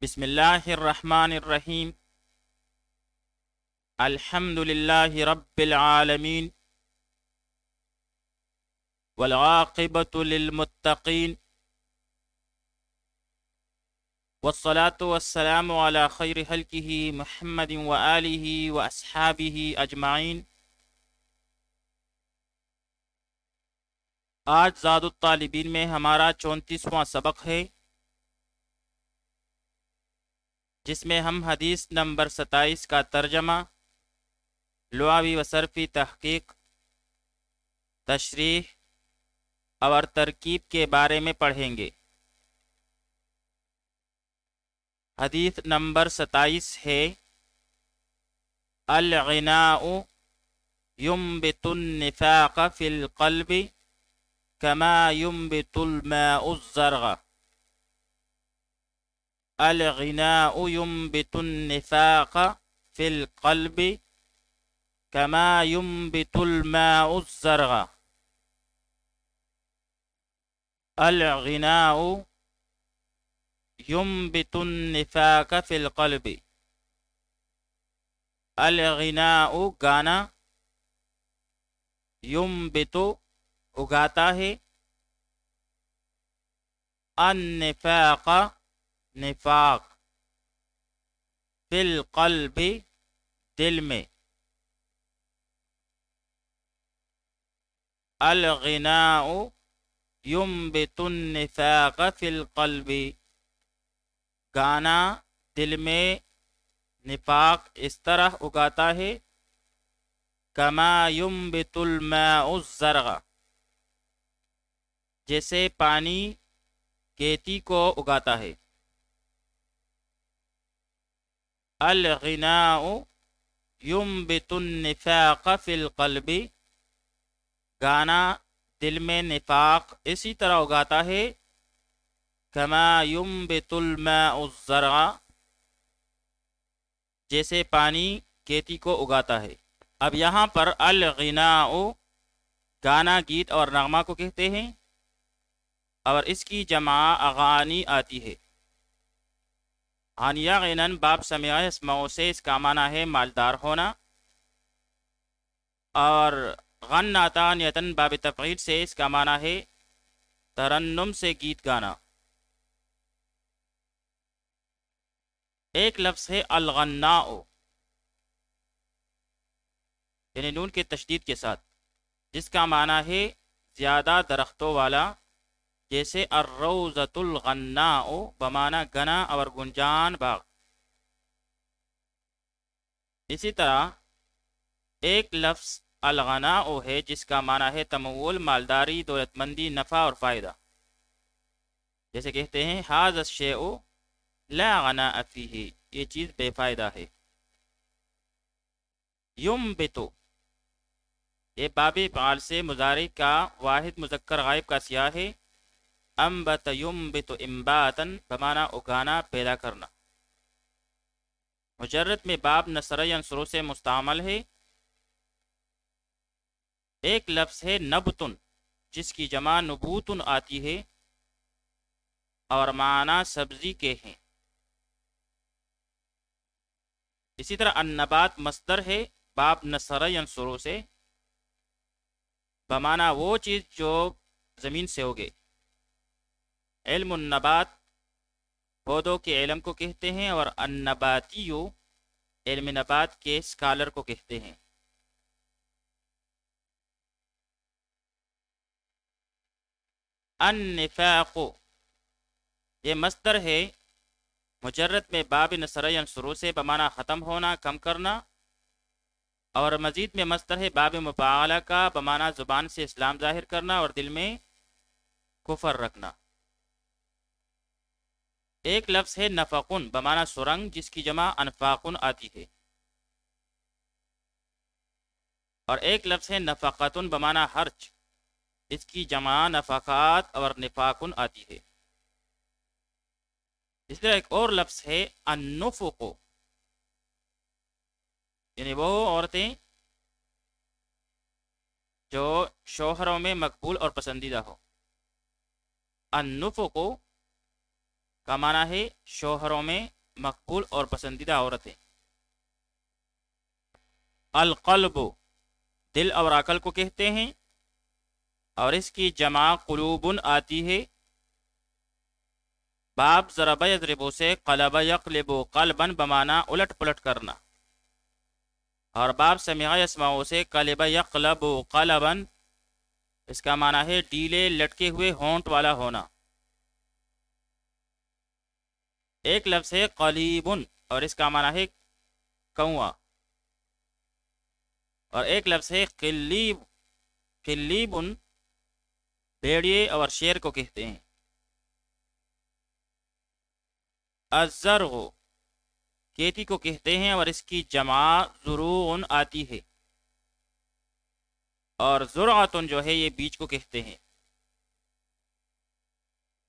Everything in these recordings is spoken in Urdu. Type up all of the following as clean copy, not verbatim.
بسم اللہ الرحمن الرحیم الحمد للہ رب العالمین والعاقبۃ للمتقین والصلاة والسلام علی خیر خلقہ محمد وآلہ واصحابہ اجمعین۔ آج زاد الطالبین میں ہمارا 34واں سبق ہے، جس میں ہم حدیث نمبر 27 کا ترجمہ، لغوی و صرفی تحقیق، تشریح اور ترکیب کے بارے میں پڑھیں گے۔ حدیث نمبر 27 ہے: الغناء ينبت النفاق في القلب كما ينبت الماء الزرع۔ الغناء ينبت النفاق في القلب كما ينبت الماء الزرع۔ الغناء ينبت النفاق في القلب۔ الغناء گانا، ينبت اگاتا ہے، النفاق نفاق، فی القلب دل میں۔ الغناء ينبت النفاق فی القلب، گانا دل میں نفاق اس طرح اگاتا ہے، کما ينبت الماء الزرع، جیسے پانی کھیتی کو اگاتا ہے۔ الغناء ينبت النفاق فی القلب، گانا دل میں نفاق اسی طرح اگاتا ہے، کما ينبت الماء الزرع، جیسے پانی کھیتی کو اگاتا ہے۔ اب یہاں پر الغناء گانا، گیت اور نغمہ کو کہتے ہیں، اور اس کی جمع اغانی آتی ہے۔ غنیہ غنن باب سمع اسمعو سے اس کا معنی ہے مالدار ہونا، اور غناتا نیتن باب تفعیل سے اس کا معنی ہے ترنم سے گیت گانا۔ ایک لفظ ہے الغناء، یعنی نون کے تشدید کے ساتھ، جس کا معنی ہے زیادہ درختوں والا، جیسے الروضۃ الغناء بمعنی گنا اور گنجان باغ۔ اسی طرح ایک لفظ الغناء ہے جس کا معنی ہے تمول، مالداری، دولت مندی، نفع اور فائدہ، جیسے کہتے ہیں ھذا الشیء لا غناء فیہ، یہ چیز بے فائدہ ہے۔ ینبت، یہ باب فعال سے مضارع کا واحد مذکر غائب کا سیاح ہے۔ انبت ینبت انباتا بمعنی اگانا، پیدا کرنا۔ مجرد میں باب نصر ینصر سے مستعمل ہے۔ ایک لفظ ہے نبتن، جس کی جمع نبوتن آتی ہے اور معنی سبزی کے ہیں۔ اسی طرح النبات مصدر ہے باب نصر ینصر سے، بمعنی وہ چیز جو زمین سے ہوگے۔ علم النبات پودوں کے علم کو کہتے ہیں، اور النباتیو علم نبات کے اسکالر کو کہتے ہیں۔ النفاق یہ مصدر ہے مجرد میں باب نصر ینصر سے، بمعنی ختم ہونا، کم کرنا، اور مزید میں مصدر ہے باب مفاعلہ کا، بمعنی زبان سے اسلام ظاہر کرنا اور دل میں کفر رکھنا۔ ایک لفظ ہے نفقن بمعنی سرنگ، جس کی جمع انفاقن آتی ہے، اور ایک لفظ ہے نفقتن بمعنی خرچ، اس کی جمع نفقات اور نفاقن آتی ہے۔ اس طرح ایک اور لفظ ہے النفق، یعنی وہ عورتیں جو شوہروں میں مقبول اور پسندیدہ ہو۔ النفق کا معنی ہے شوہروں میں مقبول اور پسندیدہ عورتیں۔ القلب دل اور عقل کو کہتے ہیں، اور اس کی جمع قلوبن آتی ہے۔ باب ضرب یضرب سے قلب یقلب قلبن بمانا الٹ پلٹ کرنا، اور باب سمع یسمع سے قلب یقلب قلبن اس کا معنی ہے ڈیلے لٹکے ہوئے ہونٹ والا ہونا۔ ایک لفظ ہے قلیبن اور اس کا معنی ہے کوا، اور ایک لفظ ہے قلیب، قلیبن بھیڑیے اور شیر کو کہتے ہیں۔ الزرغ کھیتی کو کہتے ہیں، اور اس کی جمع زروعن آتی ہے، اور زرعتن جو ہے یہ بیج کو کہتے ہیں۔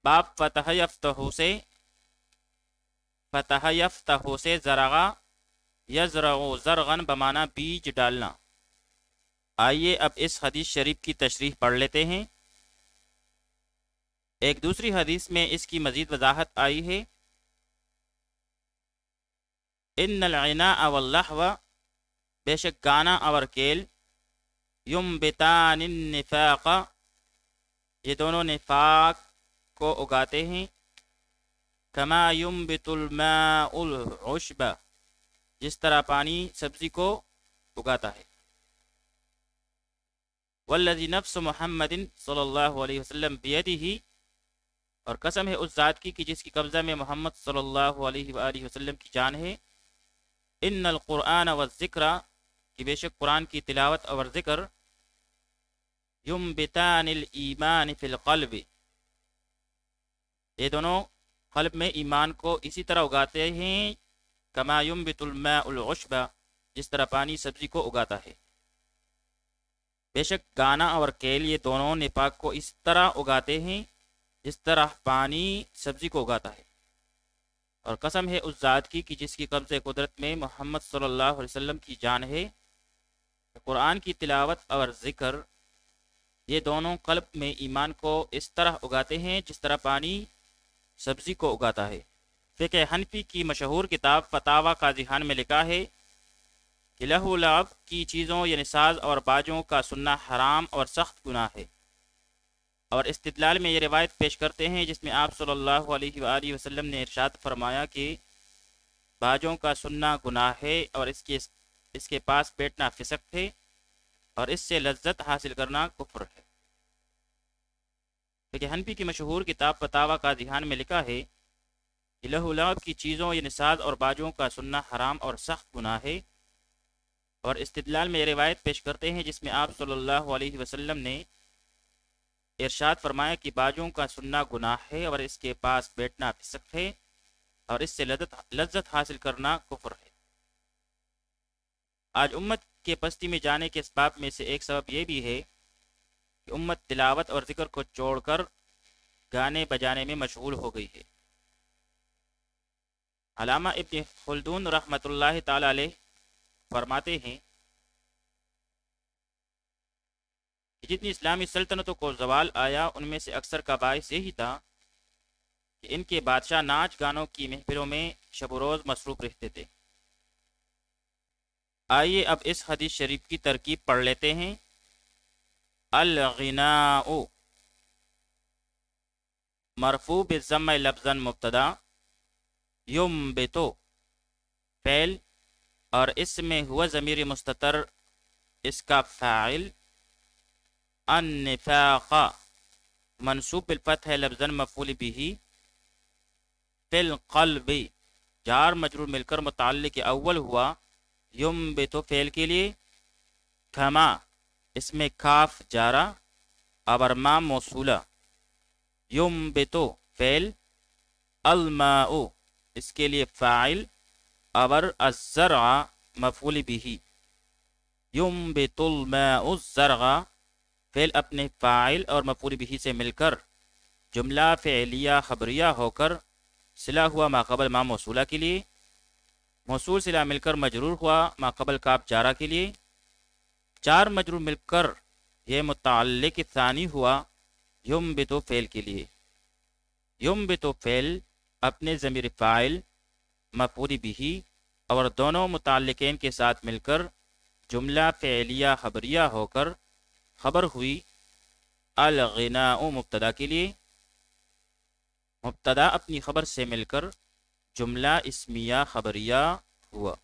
باب فتح یفتح سے، فتح یفتح سے زرغا یزرع زرغن بمانا بیج ڈالنا۔ آئیے اب اس حدیث شریف کی تشریح پڑھ لیتے ہیں۔ ایک دوسری حدیث میں اس کی مزید وضاحت آئی ہے، ان العناء واللحو بے شک گانا اور کیل، ینبتان النفاق یہ دونوں نفاق کو اگاتے ہیں، کما ینبت الماء العشب جس طرح پانی سبزی کو اگاتا ہے۔ والذی نفس محمد صلی اللہ علیہ وسلم بیدہ اور قسم ہے اس ذات کی کہ جس کی قبضہ میں محمد صلی اللہ علیہ وآلہ وسلم کی جان ہے، ان القرآن والذکر کہ بے شک قرآن کی تلاوت اور ذکر، ینبتان الایمان فی القلب یہ دونوں قلب میں ایمان کو اسی طرح اگاتے ہیں، کما ینبت الماء العشب جس طرح پانی سبزی کو اگاتا ہے۔ بے شک گانا اور کیل یہ دونوں نفاق کو اس طرح اگاتے ہیں جس طرح پانی سبزی کو اگاتا ہے، اور قسم ہے اس ذات کی کہ جس کی قبض قدرت میں محمد صلی اللہ علیہ وسلم کی جان ہے، قرآن کی تلاوت اور ذکر یہ دونوں قلب میں ایمان کو اس طرح اگاتے ہیں جس طرح پانی سبزی کو اگاتا ہے۔ فقہ حنفی کی مشہور کتاب فتاوی کا ذہان میں لکھا ہے کہ لہو لعب کی چیزوں یعنی ساز اور باجوں کا سننا حرام اور سخت گناہ ہے، اور استدلال میں یہ روایت پیش کرتے ہیں جس میں آپ صلی اللہ علیہ وآلہ وسلم نے ارشاد فرمایا کہ باجوں کا سننا گناہ ہے، اور اس کے پاس بیٹھنا فسق ہے، اور اس سے لذت حاصل کرنا کفر ہے۔ کہ حنفی کی مشہور کتاب فتاوی کا ذہان میں لکھا ہے کہ لہو لعب کی چیزوں یعنی ساز اور باجوں کا سننا حرام اور سخت گناہ ہے، اور استدلال میں یہ روایت پیش کرتے ہیں جس میں آپ صلی اللہ علیہ وسلم نے ارشاد فرمایا کہ باجوں کا سننا گناہ ہے، اور اس کے پاس بیٹھنا فسق ہے، اور اس سے لذت حاصل کرنا کفر ہے۔ آج امت کے پستی میں جانے کے اسباب میں سے ایک سبب یہ بھی ہے کہ امت تلاوت اور ذکر کو چھوڑ کر گانے بجانے میں مشغول ہو گئی ہے۔ علامہ ابن خلدون رحمۃ اللہ تعالی علیہ فرماتے ہیں کہ جتنی اسلامی سلطنتوں کو زوال آیا ان میں سے اکثر کا باعث یہی تھا کہ ان کے بادشاہ ناچ گانوں کی محفلوں میں شب و روز مصروف رہتے تھے۔ آئیے اب اس حدیث شریف کی ترکیب پڑھ لیتے ہیں۔ الغناء مرفوع بالضم لفظا مبتدا، ینبتو فعل، اور اس میں ہوا ضمیر مستتر اس کا فاعل، النفاق منصوب بالفتح لفظا مفعول به، فی القلب جار مجرور مل کر متعلق اول ہوا، ینبتو فعل کے لیے، کما اس میں کاف جارا اور ما موصولہ، ینبتو فعل، الماء اس کے لیے فاعل، اور الزرع مفعول به، ینبت الماء الزرع فعل اپنے فاعل اور مفعول به سے مل کر جملہ فعلیہ خبریہ ہو کر صلہ ہوا ما قبل ما موصولہ کے لیے، موصول صلہ مل کر مجرور ہوا ما قبل کاف جارہ کے لیے، چار مجرور مل کر یہ متعلق ثانی ہوا ینبتو فعل کے لیے۔ ینبتو فعل اپنے ضمیر فاعل مفعول بھی اور دونوں متعلقین کے ساتھ مل کر جملہ فعلیہ خبریہ ہو کر خبر ہوئی الغناء مبتدا کے لیے، مبتدا اپنی خبر سے مل کر جملہ اسمیہ خبریہ ہوا۔